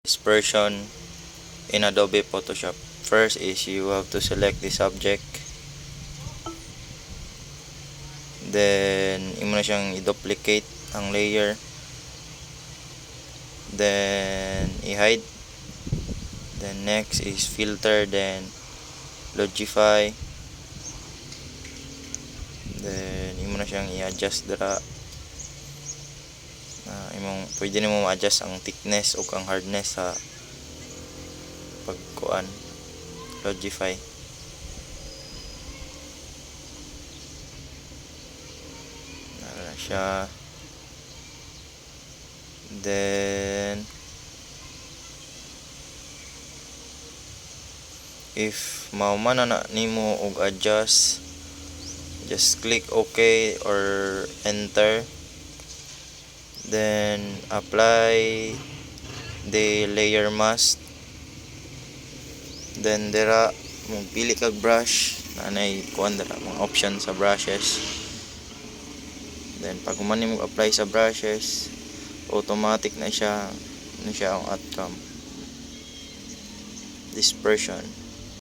Dispersion in Adobe Photoshop. First is you have to select the subject. Then, imo na siyang i-duplicate ang layer. Then, i-hide. Then, next is filter. Then, logify. Then, imo na siyang i-adjust dira. Pwede nimo ma-adjust ang thickness o ang hardness sa pagkuan. Logify. Nara siya. Then, if mauman na nimo og adjust, just click OK or enter. Then apply the layer mask. Then dira magpili kag brush, nanay kuan dira mga option sa brushes. Then pag man nimo apply sa brushes, automatic na siya ang outcome. Dispersion.